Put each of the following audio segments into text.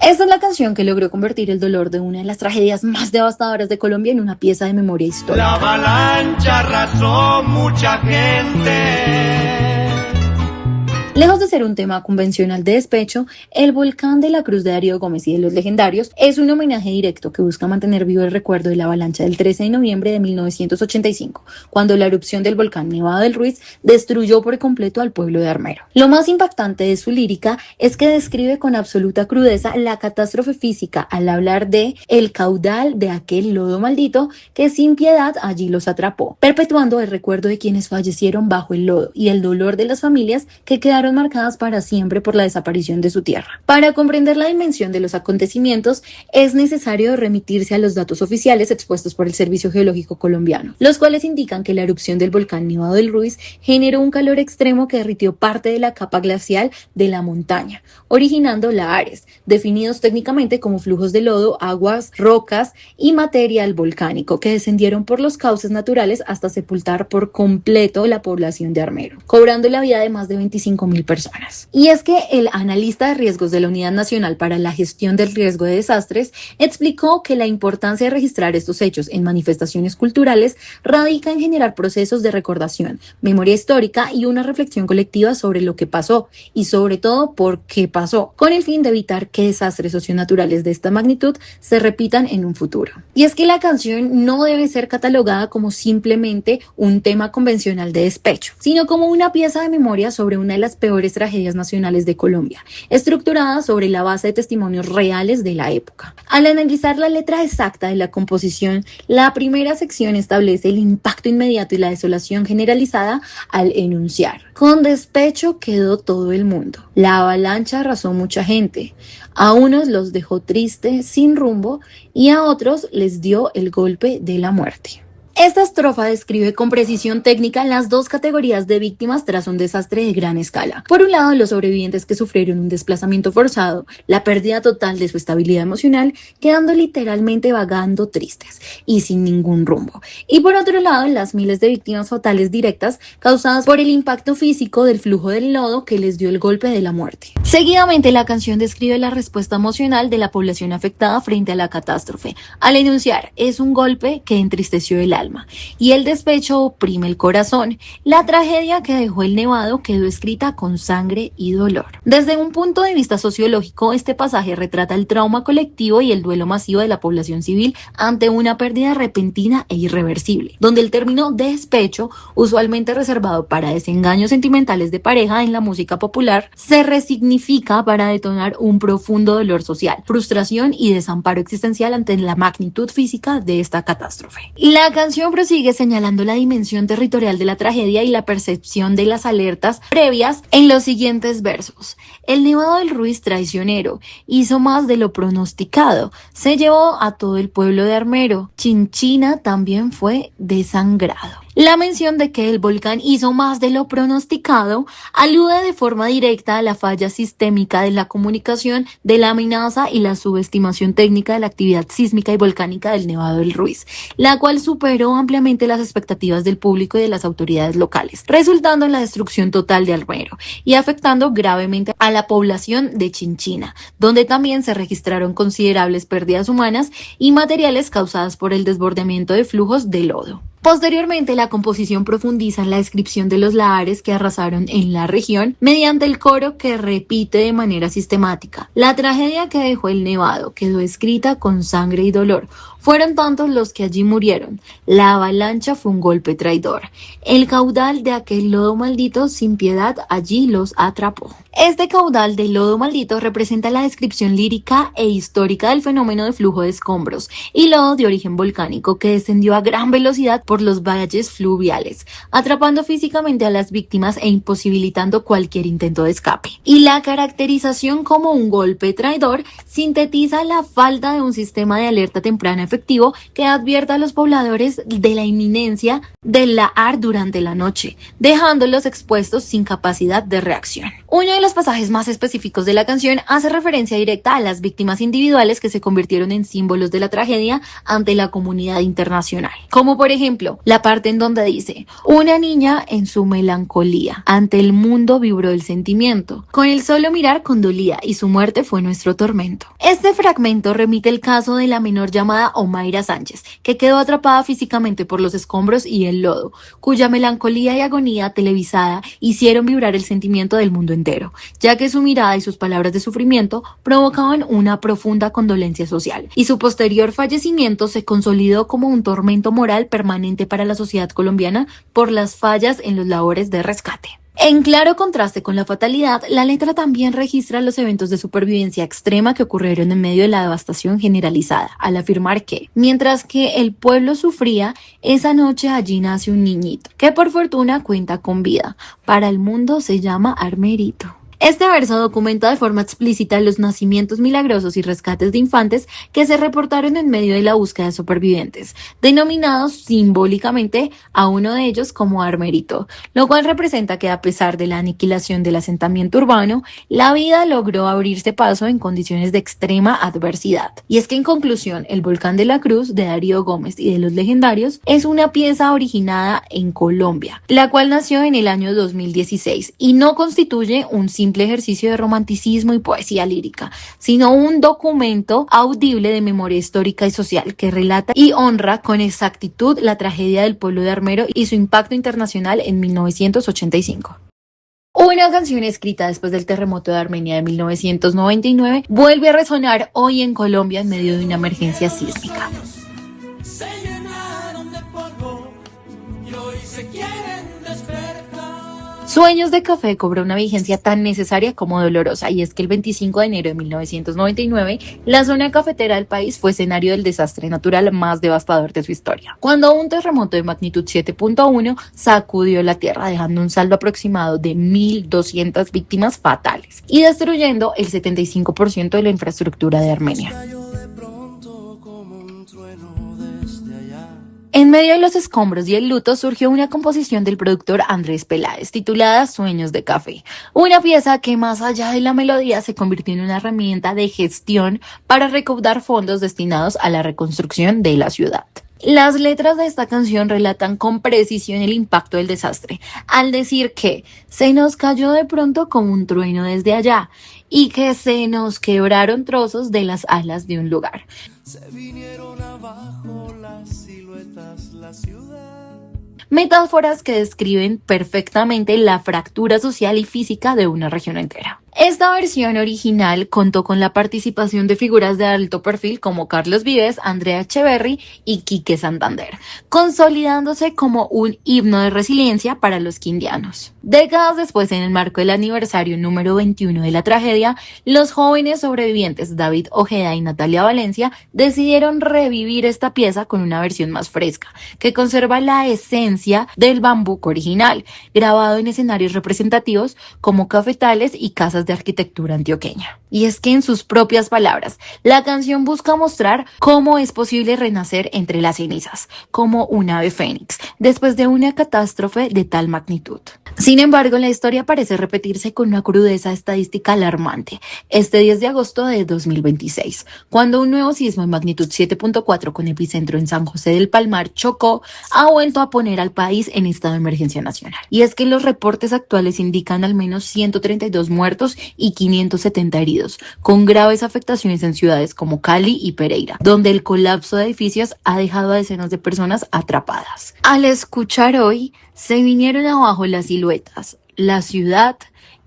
Esta es la canción que logró convertir el dolor de una de las tragedias más devastadoras de Colombia en una pieza de memoria histórica. La avalancha arrasó mucha gente. Lejos de ser un tema convencional de despecho, el volcán de la Cruz de Darío Gómez y de los Legendarios es un homenaje directo que busca mantener vivo el recuerdo de la avalancha del 13 de noviembre de 1985, cuando la erupción del volcán Nevado del Ruiz destruyó por completo al pueblo de Armero. Lo más impactante de su lírica es que describe con absoluta crudeza la catástrofe física al hablar de el caudal de aquel lodo maldito que sin piedad allí los atrapó, perpetuando el recuerdo de quienes fallecieron bajo el lodo y el dolor de las familias que quedaron marcadas para siempre por la desaparición de su tierra. Para comprender la dimensión de los acontecimientos, es necesario remitirse a los datos oficiales expuestos por el Servicio Geológico Colombiano, los cuales indican que la erupción del volcán Nevado del Ruiz generó un calor extremo que derritió parte de la capa glacial de la montaña, originando lahares, definidos técnicamente como flujos de lodo, aguas, rocas y material volcánico que descendieron por los cauces naturales hasta sepultar por completo la población de Armero, cobrando la vida de más de 25.000 personas. Y es que el analista de riesgos de la Unidad Nacional para la Gestión del Riesgo de Desastres explicó que la importancia de registrar estos hechos en manifestaciones culturales radica en generar procesos de recordación, memoria histórica y una reflexión colectiva sobre lo que pasó y sobre todo por qué pasó, con el fin de evitar que desastres socionaturales de esta magnitud se repitan en un futuro. Y es que la canción no debe ser catalogada como simplemente un tema convencional de despecho, sino como una pieza de memoria sobre una de las peores tragedias nacionales de Colombia, estructurada sobre la base de testimonios reales de la época. Al analizar la letra exacta de la composición, la primera sección establece el impacto inmediato y la desolación generalizada al enunciar: con despecho quedó todo el mundo. La avalancha arrasó mucha gente. A unos los dejó tristes, sin rumbo, y a otros les dio el golpe de la muerte. Esta estrofa describe con precisión técnica las dos categorías de víctimas tras un desastre de gran escala. Por un lado, los sobrevivientes que sufrieron un desplazamiento forzado, la pérdida total de su estabilidad emocional, quedando literalmente vagando tristes y sin ningún rumbo. Y por otro lado, las miles de víctimas fatales directas causadas por el impacto físico del flujo del lodo que les dio el golpe de la muerte. Seguidamente, la canción describe la respuesta emocional de la población afectada frente a la catástrofe. Al enunciar, es un golpe que entristeció el alma y el despecho oprime el corazón. La tragedia que dejó el Nevado quedó escrita con sangre y dolor. Desde un punto de vista sociológico, este pasaje retrata el trauma colectivo y el duelo masivo de la población civil ante una pérdida repentina e irreversible, donde el término despecho, usualmente reservado para desengaños sentimentales de pareja en la música popular, se resignifica para detonar un profundo dolor social, frustración y desamparo existencial ante la magnitud física de esta catástrofe. La canción prosigue señalando la dimensión territorial de la tragedia y la percepción de las alertas previas en los siguientes versos. El Nevado del Ruiz traicionero hizo más de lo pronosticado, se llevó a todo el pueblo de Armero. Chinchina también fue desangrado. La mención de que el volcán hizo más de lo pronosticado alude de forma directa a la falla sistémica de la comunicación, de la amenaza y la subestimación técnica de la actividad sísmica y volcánica del Nevado del Ruiz, la cual superó ampliamente las expectativas del público y de las autoridades locales, resultando en la destrucción total de Armero y afectando gravemente a la población de Chinchina, donde también se registraron considerables pérdidas humanas y materiales causadas por el desbordamiento de flujos de lodo. Posteriormente, la composición profundiza en la descripción de los lahares que arrasaron en la región mediante el coro que repite de manera sistemática: la tragedia que dejó el Nevado quedó escrita con sangre y dolor. Fueron tantos los que allí murieron. La avalancha fue un golpe traidor. El caudal de aquel lodo maldito sin piedad allí los atrapó. Este caudal de lodo maldito representa la descripción lírica e histórica del fenómeno de flujo de escombros y lodo de origen volcánico que descendió a gran velocidad por los valles fluviales, atrapando físicamente a las víctimas e imposibilitando cualquier intento de escape. Y la caracterización como un golpe traidor sintetiza la falta de un sistema de alerta temprana efectivo que advierta a los pobladores de la inminencia del lahar durante la noche, dejándolos expuestos sin capacidad de reacción. Uno de los pasajes más específicos de la canción hace referencia directa a las víctimas individuales que se convirtieron en símbolos de la tragedia ante la comunidad internacional. Como por ejemplo, la parte en donde dice: una niña en su melancolía, ante el mundo vibró el sentimiento, con el solo mirar condolía y su muerte fue nuestro tormento. Este fragmento remite el caso de la menor llamada Omaira Sánchez, que quedó atrapada físicamente por los escombros y el lodo, cuya melancolía y agonía televisada hicieron vibrar el sentimiento del mundo entero, ya que su mirada y sus palabras de sufrimiento provocaban una profunda condolencia social, y su posterior fallecimiento se consolidó como un tormento moral permanente para la sociedad colombiana por las fallas en los labores de rescate. En claro contraste con la fatalidad, la letra también registra los eventos de supervivencia extrema que ocurrieron en medio de la devastación generalizada, al afirmar que, mientras que el pueblo sufría, esa noche allí nace un niñito, que por fortuna cuenta con vida. Para el mundo se llama Armerito. Este verso documenta de forma explícita los nacimientos milagrosos y rescates de infantes que se reportaron en medio de la búsqueda de supervivientes, denominados simbólicamente a uno de ellos como Armerito, lo cual representa que a pesar de la aniquilación del asentamiento urbano, la vida logró abrirse paso en condiciones de extrema adversidad. Y es que en conclusión, El Volcán de la Cruz de Darío Gómez y de Los Legendarios es una pieza originada en Colombia, la cual nació en el año 2016 y no constituye un simple ejercicio de romanticismo y poesía lírica, sino un documento audible de memoria histórica y social que relata y honra con exactitud la tragedia del pueblo de Armero y su impacto internacional en 1985. Una canción escrita después del terremoto de Armenia de 1999 vuelve a resonar hoy en Colombia en medio de una emergencia sísmica. Se llenaron de polvo y hoy se quieren despertar. Sueños de Café cobra una vigencia tan necesaria como dolorosa, y es que el 25 de enero de 1999 la zona cafetera del país fue escenario del desastre natural más devastador de su historia, cuando un terremoto de magnitud 7.1 sacudió la tierra, dejando un saldo aproximado de 1.200 víctimas fatales y destruyendo el 75% de la infraestructura de Armenia. En medio de los escombros y el luto surgió una composición del productor Andrés Peláez titulada Sueños de Café, una pieza que más allá de la melodía se convirtió en una herramienta de gestión para recaudar fondos destinados a la reconstrucción de la ciudad. Las letras de esta canción relatan con precisión el impacto del desastre, al decir que se nos cayó de pronto como un trueno desde allá y que se nos quebraron trozos de las alas de un lugar. Se vinieron abajo las siluetas, la ciudad. Metáforas que describen perfectamente la fractura social y física de una región entera. Esta versión original contó con la participación de figuras de alto perfil como Carlos Vives, Andrea Echeverry y Quique Santander, consolidándose como un himno de resiliencia para los quindianos. Décadas después, en el marco del aniversario número 21 de la tragedia, los jóvenes sobrevivientes David Ojeda y Natalia Valencia decidieron revivir esta pieza con una versión más fresca, que conserva la esencia del bambuco original, grabado en escenarios representativos como cafetales y casas de arquitectura antioqueña. Y es que en sus propias palabras, la canción busca mostrar cómo es posible renacer entre las cenizas, como un ave fénix, después de una catástrofe de tal magnitud. Sin embargo, la historia parece repetirse con una crudeza estadística alarmante. Este 10 de agosto de 2026, cuando un nuevo sismo en magnitud 7.4 con epicentro en San José del Palmar, Chocó, ha vuelto a poner al país en estado de emergencia nacional. Y es que los reportes actuales indican al menos 132 muertos y 570 heridos, con graves afectaciones en ciudades como Cali y Pereira, donde el colapso de edificios ha dejado a decenas de personas atrapadas. Al escuchar hoy, se vinieron abajo las siluetas, la ciudad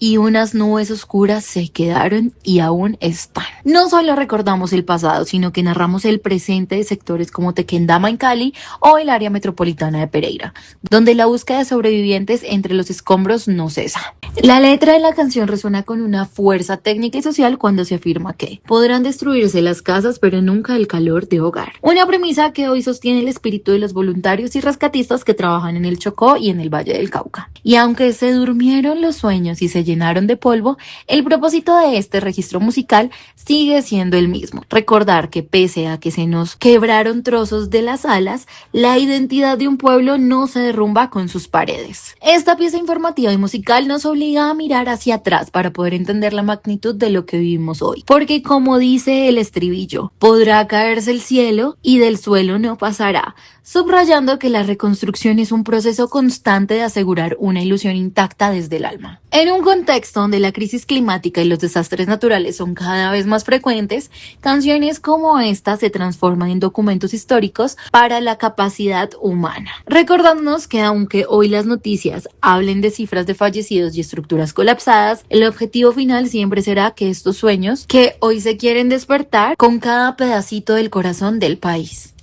y unas nubes oscuras se quedaron y aún están. No solo recordamos el pasado, sino que narramos el presente de sectores como Tequendama en Cali o el área metropolitana de Pereira, donde la búsqueda de sobrevivientes entre los escombros no cesa. La letra de la canción resuena con una fuerza técnica y social cuando se afirma que podrán destruirse las casas, pero nunca el calor de hogar. Una premisa que hoy sostiene el espíritu de los voluntarios y rescatistas que trabajan en el Chocó y en el Valle del Cauca. Y aunque se durmieron los sueños y se llenaron de polvo, el propósito de este registro musical sigue siendo el mismo: recordar que pese a que se nos quebraron trozos de las alas, la identidad de un pueblo no se derrumba con sus paredes. Esta pieza informativa y musical nos obliga a mirar hacia atrás para poder entender la magnitud de lo que vivimos hoy, porque como dice el estribillo, podrá caerse el cielo y del suelo no pasará, subrayando que la reconstrucción es un proceso constante de asegurar una ilusión intacta desde el alma. En un contexto donde la crisis climática y los desastres naturales son cada vez más frecuentes, canciones como esta se transforman en documentos históricos para la capacidad humana, recordándonos que aunque hoy las noticias hablen de cifras de fallecidos y estructuras colapsadas, el objetivo final siempre será que estos sueños que hoy se quieren despertar con cada pedacito del corazón del país.